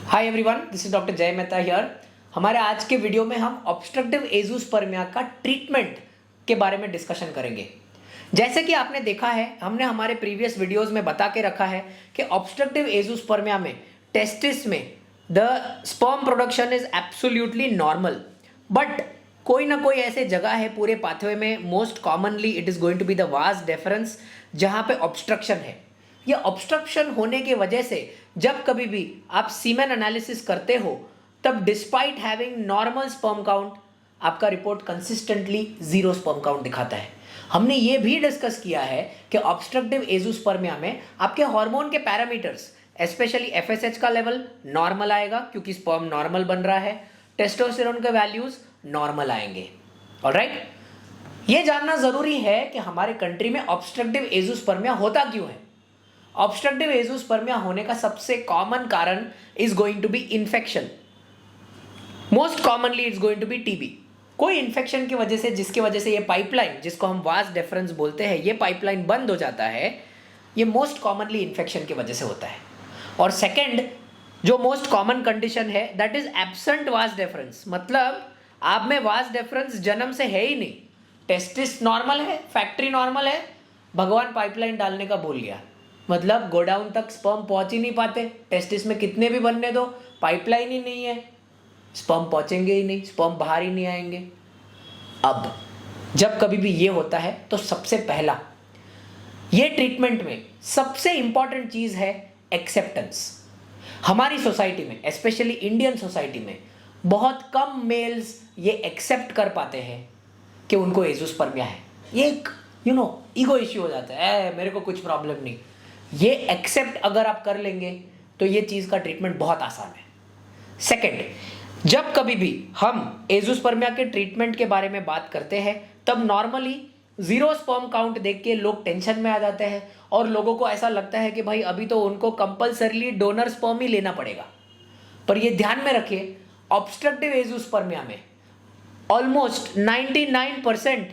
Hi everyone, this is doctor जय Mehta here. हमारे आज के वीडियो में हम ऑब्स्ट्रक्टिव एज़ोस्पर्मिया का ट्रीटमेंट के बारे में डिस्कशन करेंगे। जैसे कि आपने देखा है, हमने हमारे प्रीवियस वीडियोस में बता के रखा है कि ऑब्स्ट्रक्टिव एज़ोस्पर्मिया में टेस्टिस में the sperm production is absolutely normal, but कोई ना कोई ऐसे जगह है पूरे पाथवे में, most commonly it is going to be the vas deferens, जहां पे ऑब्स्ट्रक्शन है। ये ऑब्स्ट्रक्शन होने की वजह से जब कभी भी आप सीमेन एनालिसिस करते हो, तब despite having normal sperm count आपका रिपोर्ट कंसिस्टेंटली 0 स्पर्म काउंट दिखाता है। हमने ये भी डिस्कस किया है कि ऑब्स्ट्रक्टिव एज़ोस्पर्मिया में आपके हार्मोन के पैरामीटर्स, स्पेशली एफएसएच का लेवल नॉर्मल आएगा क्योंकि स्पर्म नॉर्मल बन रहा है, टेस्टोस्टेरोन के वैल्यूज नॉर्मल आएंगे। ऑलराइट, ये जानना जरूरी है कि हमारे कंट्री में ऑब्स्ट्रक्टिव एज़ोस्पर्मिया होता क्यों है। ऑब्स्ट्रक्टिव एज़ोस्पर्मिया होने का सबसे कॉमन कारण is going to be infection. Most commonly it's going to be TB. कोई इन्फेक्शन की वजह से, जिसकी वजह से ये पाइपलाइन, जिसको हम वास डेफरेंस बोलते हैं, ये पाइपलाइन बंद हो जाता है। ये मोस्ट कॉमनली इन्फेक्शन की वजह से होता है। और सेकेंड जो मोस्ट कॉमन कंडीशन है, that is absent vas deferens. मतलब आप में वास डेफरेंस जन्म से है ही नहीं। टेस्टिस नॉर्मल है, फैक्ट्री नॉर्मल है, भगवान पाइपलाइन डालने का भूल गया। मतलब गोडाउन तक स्पर्म पहुंच ही नहीं पाते। टेस्टिस में कितने भी बनने दो, पाइपलाइन ही नहीं है, स्पर्म पहुंचेंगे ही नहीं, स्पर्म बाहर ही नहीं आएंगे। अब जब कभी भी ये होता है तो सबसे पहला ये ट्रीटमेंट में सबसे इंपॉर्टेंट चीज है एक्सेप्टेंस। हमारी सोसाइटी में, स्पेशली इंडियन सोसाइटी में, बहुत कम मेल्स ये एक्सेप्ट कर पाते हैं कि उनको एज़ोस्पर्मिया है। ये एक ईगो इश्यू हो जाता है, मेरे को कुछ प्रॉब्लम नहीं। ये एक्सेप्ट अगर आप कर लेंगे तो ये चीज का ट्रीटमेंट बहुत आसान है। सेकेंड, जब कभी भी हम एज़ोस्पर्मिया के ट्रीटमेंट के बारे में बात करते हैं, तब नॉर्मली 0 स्पर्म काउंट देख के लोग टेंशन में आ जाते हैं और लोगों को ऐसा लगता है कि भाई अभी तो उनको कंपल्सरली डोनर स्पर्म ही लेना पड़ेगा। पर ये ध्यान में रखिए, ऑब्स्ट्रक्टिव एज़ोस्पर्मिया में almost 99%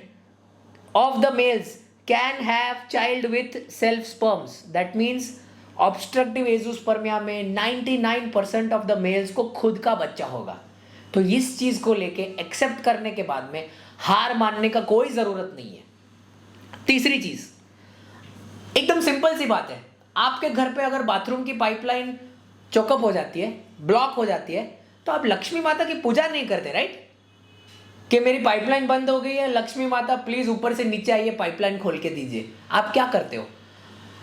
of the males can have child with self sperms. That means obstructive azoospermia में 99% of the males को खुद का बच्चा होगा। तो इस चीज को लेके एक्सेप्ट करने के बाद में हार मानने का कोई जरूरत नहीं है। तीसरी चीज एकदम सिंपल सी बात है, आपके घर पे अगर बाथरूम की पाइपलाइन चोकअप हो जाती है, ब्लॉक हो जाती है, तो आप लक्ष्मी माता की पूजा नहीं करते, राइट? कि मेरी पाइपलाइन बंद हो गई है, लक्ष्मी माता प्लीज ऊपर से नीचे आइए, पाइपलाइन खोल के दीजिए। आप क्या करते हो?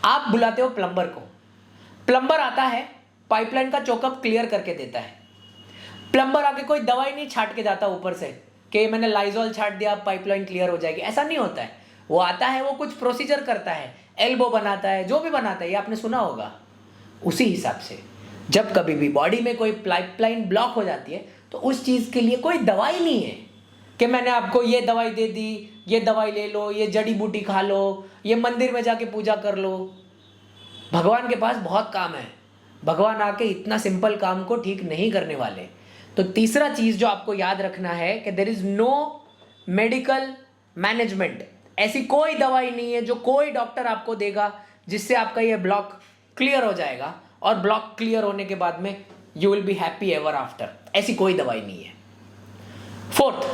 आप बुलाते हो प्लम्बर को। प्लम्बर आता है, पाइपलाइन का चोकअप क्लियर करके देता है। प्लम्बर आके कोई दवाई नहीं छाट के जाता ऊपर से कि मैंने लाइजॉल छाट दिया, पाइपलाइन क्लियर हो जाएगी, ऐसा नहीं होता है। वो आता है, वो कुछ प्रोसीजर करता है, एल्बो बनाता है, जो भी बनाता है, ये आपने सुना होगा। उसी हिसाब से जब कभी भी बॉडी में कोई पाइपलाइन ब्लॉक हो जाती है, तो उस चीज के लिए कोई दवाई नहीं है कि मैंने आपको ये दवाई दे दी, ये दवाई ले लो, ये जड़ी बूटी खा लो, ये मंदिर में जाके पूजा कर लो। भगवान के पास बहुत काम है, भगवान आके इतना सिंपल काम को ठीक नहीं करने वाले। तो तीसरा चीज जो आपको याद रखना है कि there is no medical management. ऐसी कोई दवाई नहीं है जो कोई डॉक्टर आपको देगा जिससे आपका ये ब्लॉक क्लियर हो जाएगा और ब्लॉक क्लियर होने के बाद में you will be happy ever after. ऐसी कोई दवाई नहीं है। फोर्थ,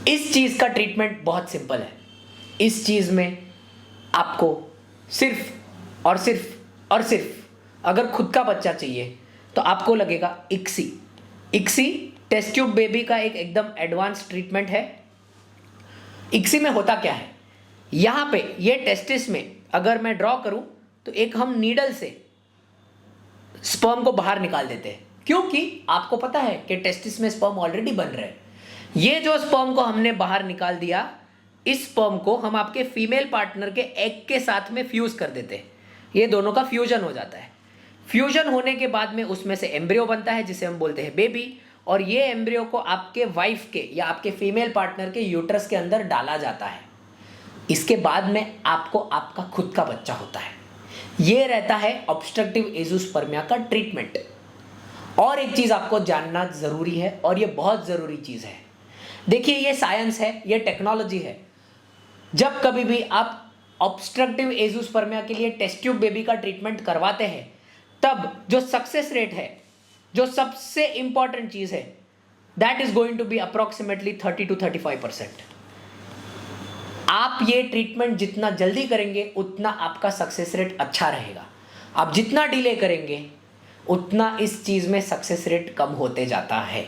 इस चीज का ट्रीटमेंट बहुत सिंपल है। इस चीज में आपको सिर्फ और सिर्फ और सिर्फ अगर खुद का बच्चा चाहिए तो आपको लगेगा ICSI. ICSI test tube baby का एक एकदम एडवांस ट्रीटमेंट है। इक्सी में होता क्या है, यहां पे ये टेस्टिस में अगर मैं ड्रॉ करूं तो एक हम नीडल से स्पर्म को बाहर निकाल देते हैं, क्योंकि आपको पता है कि टेस्टिस में स्पर्म ऑलरेडी बन रहे हैं। ये जो स्पर्म को हमने बाहर निकाल दिया, इस स्पर्म को हम आपके फीमेल पार्टनर के एग के साथ में फ्यूज कर देते हैं। ये दोनों का फ्यूजन हो जाता है। फ्यूजन होने के बाद में उसमें से एम्ब्रियो बनता है जिसे हम बोलते हैं बेबी, और ये एम्ब्रियो को आपके वाइफ के या आपके फीमेल पार्टनर के यूट्रस के अंदर डाला जाता है। इसके बाद में आपको आपका खुद का बच्चा होता है। ये रहता है ऑब्स्ट्रक्टिव एज़ोस्पर्मिया का ट्रीटमेंट। और एक चीज आपको जानना जरूरी है, और ये बहुत जरूरी चीज है। देखिए, ये साइंस है, ये टेक्नोलॉजी है। जब कभी भी आप ऑब्स्ट्रक्टिव एज़ोस्पर्मिया के लिए टेस्ट ट्यूब बेबी का ट्रीटमेंट करवाते हैं, तब जो सक्सेस रेट है जो सबसे इंपॉर्टेंट चीज है, that is going to be approximately 30 to 35%। आप ये ट्रीटमेंट जितना जल्दी करेंगे उतना आपका सक्सेस रेट अच्छा रहेगा। आप जितना डिले करेंगे उतना इस चीज में सक्सेस रेट कम होते जाता है।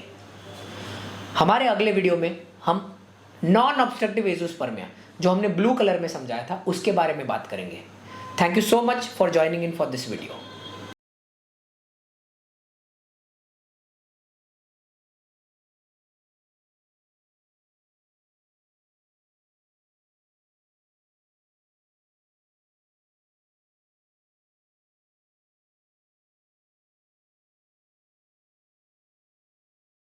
हमारे अगले वीडियो में हम नॉन ऑब्स्ट्रक्टिव एज़ोस्पर्मिया, जो हमने ब्लू कलर में समझाया था, उसके बारे में बात करेंगे। Thank you so much for joining in for this video.